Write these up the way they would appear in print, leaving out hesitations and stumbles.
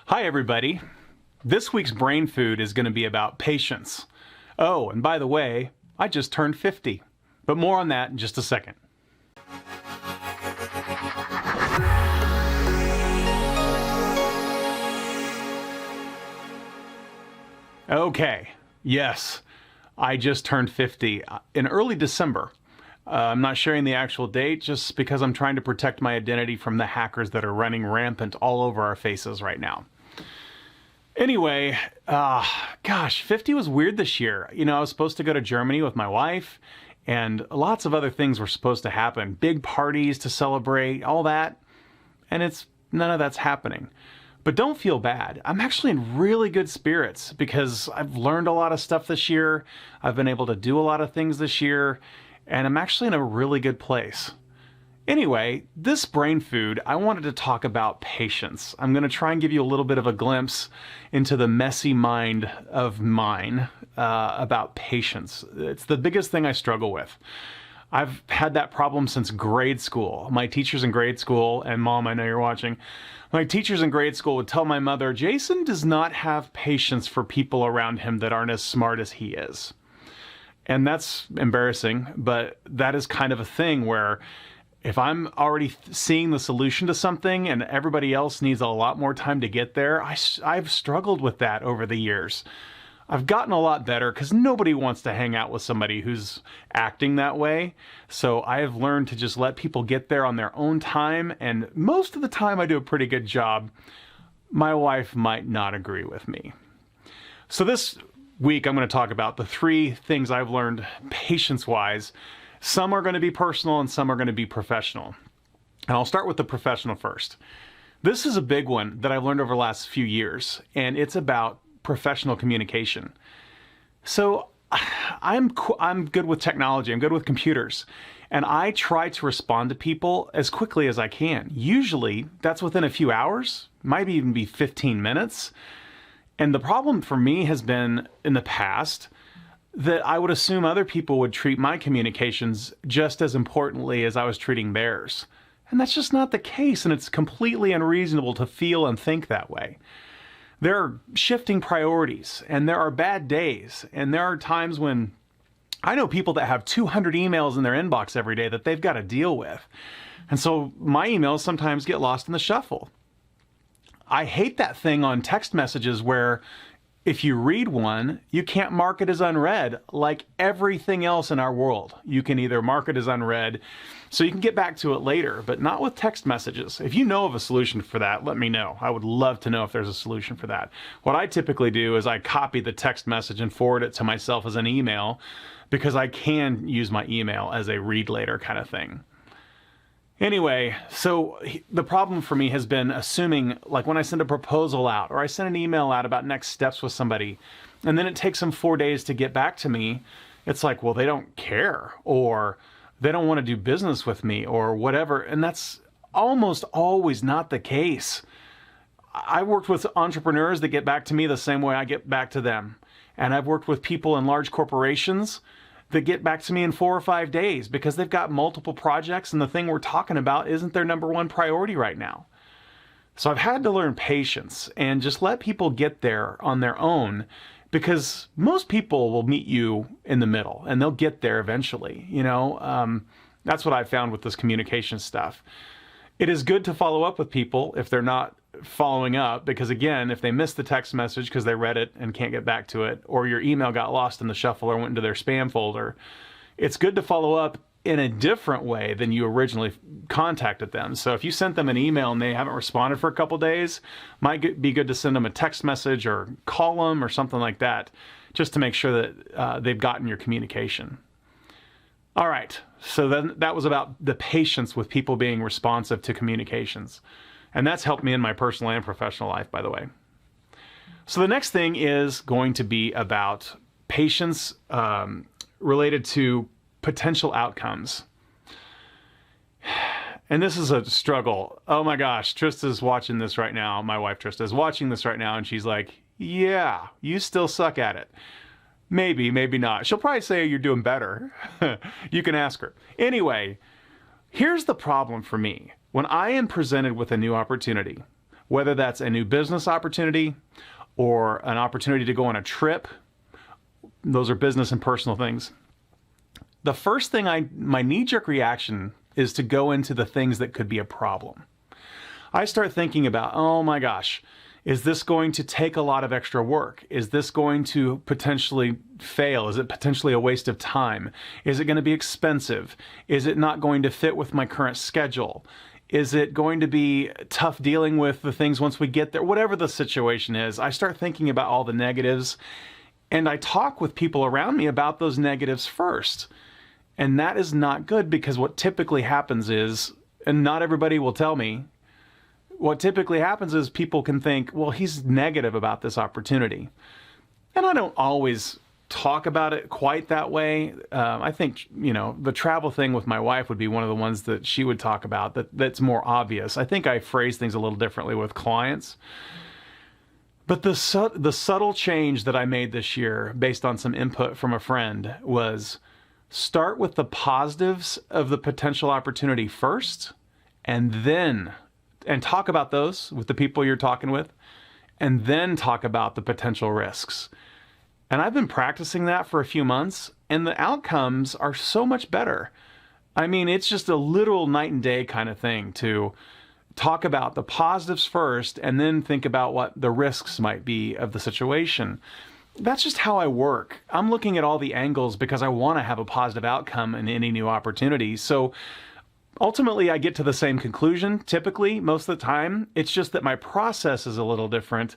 Hi, everybody. This week's Brain Food is going to be about patience. Oh, and by the way, I just turned 50. But more on that in just a second. Okay, yes, I just turned 50 in early December. I'm not sharing the actual date just because I'm trying to protect my identity from the hackers that are running rampant all over our faces right now. Anyway, gosh, 50 was weird this year. I was supposed to go to Germany with my wife, and lots of other things were supposed to happen. Big parties to celebrate, all that. And none of that's happening. But don't feel bad. I'm actually in really good spirits because I've learned a lot of stuff this year. I've been able to do a lot of things this year, and I'm actually in a really good place. Anyway, this brain food, I wanted to talk about patience. I'm going to try and give you a little bit of a glimpse into the messy mind of mine about patience. It's the biggest thing I struggle with. I've had that problem since grade school. My teachers in grade school, and Mom, I know you're watching, my teachers in grade school would tell my mother, Jason does not have patience for people around him that aren't as smart as he is. And that's embarrassing, but that is kind of a thing where if I'm already seeing the solution to something and everybody else needs a lot more time to get there, I've struggled with that over the years. I've gotten a lot better because nobody wants to hang out with somebody who's acting that way. So I have learned to just let people get there on their own time. And most of the time I do a pretty good job. My wife might not agree with me. So this week I'm going to talk about the 3 things I've learned patience-wise. Some are going to be personal and some are going to be professional. And I'll start with the professional first. This is a big one that I've learned over the last few years, and it's about professional communication. So I'm good with technology. I'm good with computers. And I try to respond to people as quickly as I can. Usually that's within a few hours, might even be 15 minutes. And the problem for me has been in the past that I would assume other people would treat my communications just as importantly as I was treating theirs. And that's just not the case, and it's completely unreasonable to feel and think that way. There are shifting priorities, and there are bad days, and there are times when I know people that have 200 emails in their inbox every day that they've got to deal with. And so my emails sometimes get lost in the shuffle. I hate that thing on text messages where if you read one, you can't mark it as unread like everything else in our world. You can either mark it as unread so you can get back to it later, but not with text messages. If you know of a solution for that, let me know. I would love to know if there's a solution for that. What I typically do is I copy the text message and forward it to myself as an email because I can use my email as a read later kind of thing. Anyway, so the problem for me has been assuming, like when I send a proposal out or I send an email out about next steps with somebody, and then it takes them 4 days to get back to me, it's like, well, they don't care, or they don't want to do business with me, or whatever. And that's almost always not the case. I worked with entrepreneurs that get back to me the same way I get back to them. And I've worked with people in large corporations that get back to me in 4 or 5 days because they've got multiple projects and the thing we're talking about isn't their number one priority right now. So I've had to learn patience and just let people get there on their own because most people will meet you in the middle and they'll get there eventually. That's what I've found with this communication stuff. It is good to follow up with people if they're not following up, because again, if they missed the text message because they read it and can't get back to it, or your email got lost in the shuffle or went into their spam folder, it's good to follow up in a different way than you originally contacted them. So if you sent them an email and they haven't responded for a couple days, might be good to send them a text message or call them or something like that, just to make sure that they've gotten your communication. All right, so then that was about the patience with people being responsive to communications. And that's helped me in my personal and professional life, by the way. So the next thing is going to be about patience related to potential outcomes. And this is a struggle. Oh my gosh, Trista's watching this right now. My wife Trista is watching this right now, and she's like, yeah, you still suck at it. Maybe, maybe not. She'll probably say you're doing better. You can ask her. Anyway, here's the problem for me. When I am presented with a new opportunity, whether that's a new business opportunity or an opportunity to go on a trip. Those are business and personal things. The first thing my knee-jerk reaction is to go into the things that could be a problem. I start thinking about, oh my gosh, is this going to take a lot of extra work? Is this going to potentially fail? Is it potentially a waste of time? Is it going to be expensive? Is it not going to fit with my current schedule? Is it going to be tough dealing with the things once we get there? Whatever the situation is, I start thinking about all the negatives, and I talk with people around me about those negatives first. And that is not good, because what typically happens is, and not everybody will tell me, what typically happens is people can think, well, he's negative about this opportunity. And I don't always talk about it quite that way. I think, the travel thing with my wife would be one of the ones that she would talk about that's more obvious. I think I phrase things a little differently with clients. But the subtle change that I made this year, based on some input from a friend, was start with the positives of the potential opportunity first, and talk about those with the people you're talking with, and then talk about the potential risks. And I've been practicing that for a few months, and the outcomes are so much better. I mean, it's just a literal night and day kind of thing to talk about the positives first and then think about what the risks might be of the situation. That's just how I work. I'm looking at all the angles because I want to have a positive outcome in any new opportunity. So ultimately, I get to the same conclusion, typically, most of the time. It's just that my process is a little different,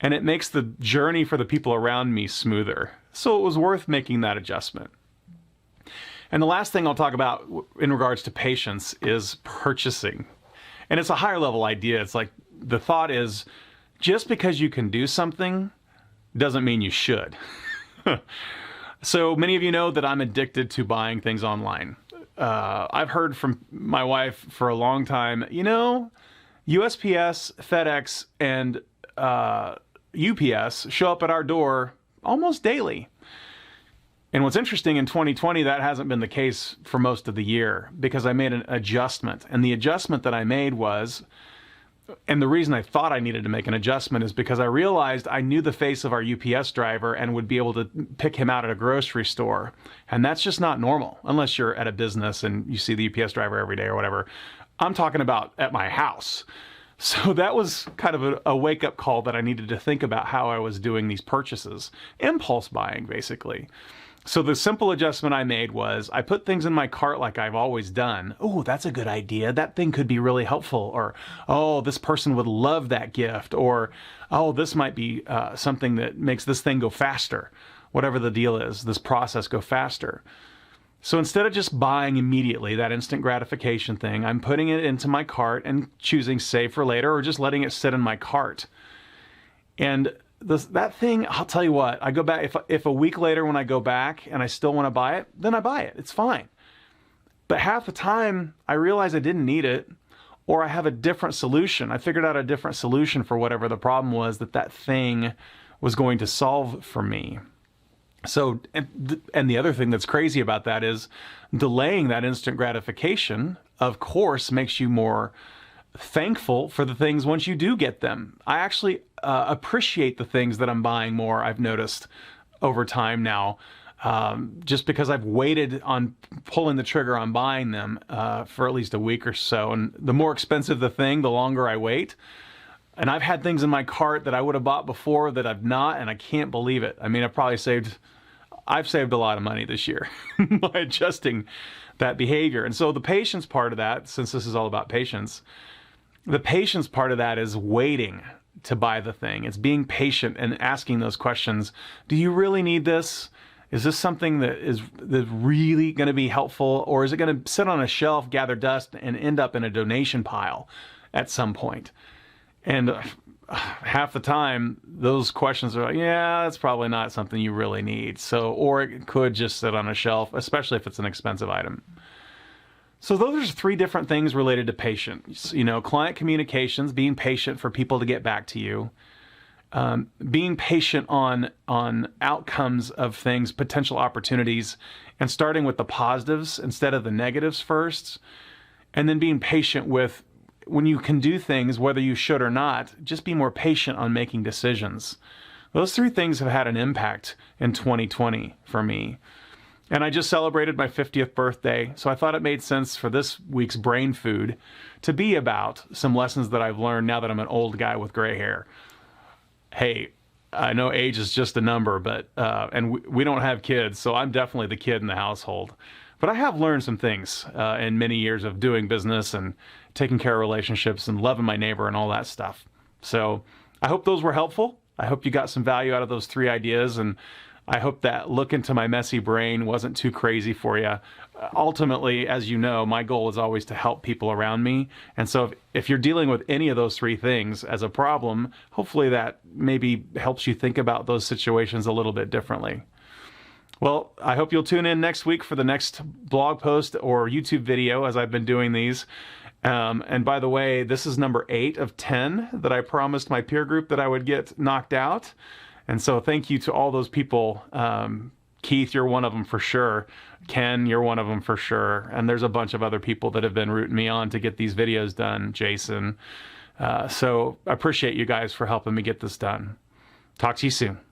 and it makes the journey for the people around me smoother. So it was worth making that adjustment. And the last thing I'll talk about in regards to patience is purchasing. And it's a higher level idea. It's like, the thought is, just because you can do something doesn't mean you should. So many of you know that I'm addicted to buying things online. I've heard from my wife for a long time, USPS, FedEx, and UPS show up at our door almost daily. And what's interesting, in 2020, that hasn't been the case for most of the year, because I made an adjustment. And the adjustment that I made was, and the reason I thought I needed to make an adjustment is because I realized I knew the face of our UPS driver and would be able to pick him out at a grocery store. And that's just not normal, unless you're at a business and you see the UPS driver every day or whatever. I'm talking about at my house. So that was kind of a wake-up call that I needed to think about how I was doing these purchases. Impulse buying, basically. So the simple adjustment I made was I put things in my cart like I've always done. Oh, that's a good idea. That thing could be really helpful. Or, oh, this person would love that gift. Or, oh, this might be something that makes this thing go faster. Whatever the deal is, this process go faster. So instead of just buying immediately, that instant gratification thing, I'm putting it into my cart and choosing save for later, or just letting it sit in my cart. And that thing, I'll tell you what, I go back, if a week later when I go back and I still want to buy it, then I buy it. It's fine. But half the time I realize I didn't need it, or I have a different solution. I figured out a different solution for whatever the problem was that thing was going to solve for me. So, and the other thing that's crazy about that is delaying that instant gratification, of course, makes you more thankful for the things once you do get them. I actually appreciate the things that I'm buying more, I've noticed over time now, just because I've waited on pulling the trigger on buying them for at least a week or so. And the more expensive the thing, the longer I wait. And I've had things in my cart that I would have bought before that I've not, and I can't believe it. I mean, I've saved a lot of money this year by adjusting that behavior. And so the patience part of that, since this is all about patience, the patience part of that is waiting to buy the thing. It's being patient and asking those questions. Do you really need this? Is this something that's really going to be helpful? Or is it going to sit on a shelf, gather dust, and end up in a donation pile at some point? And half the time, those questions are like, yeah, that's probably not something you really need. So, or it could just sit on a shelf, especially if it's an expensive item. So those are 3 different things related to patience. Client communications, being patient for people to get back to you. Being patient on outcomes of things, potential opportunities, and starting with the positives instead of the negatives first. And then being patient with when you can do things, whether you should or not, just be more patient on making decisions. Those three things have had an impact in 2020 for me. And I just celebrated my 50th birthday, so I thought it made sense for this week's Brain Food to be about some lessons that I've learned now that I'm an old guy with gray hair. Hey, I know age is just a number, but and we don't have kids, so I'm definitely the kid in the household. But I have learned some things in many years of doing business and taking care of relationships and loving my neighbor and all that stuff. So I hope those were helpful. I hope you got some value out of those three ideas, and I hope that look into my messy brain wasn't too crazy for you. Ultimately, as you know, my goal is always to help people around me. And so if you're dealing with any of those three things as a problem, hopefully that maybe helps you think about those situations a little bit differently. Well, I hope you'll tune in next week for the next blog post or YouTube video, as I've been doing these. And by the way, this is number 8 of 10 that I promised my peer group that I would get knocked out. And so thank you to all those people. Keith, you're one of them for sure. Ken, you're one of them for sure. And there's a bunch of other people that have been rooting me on to get these videos done, Jason. So I appreciate you guys for helping me get this done. Talk to you soon.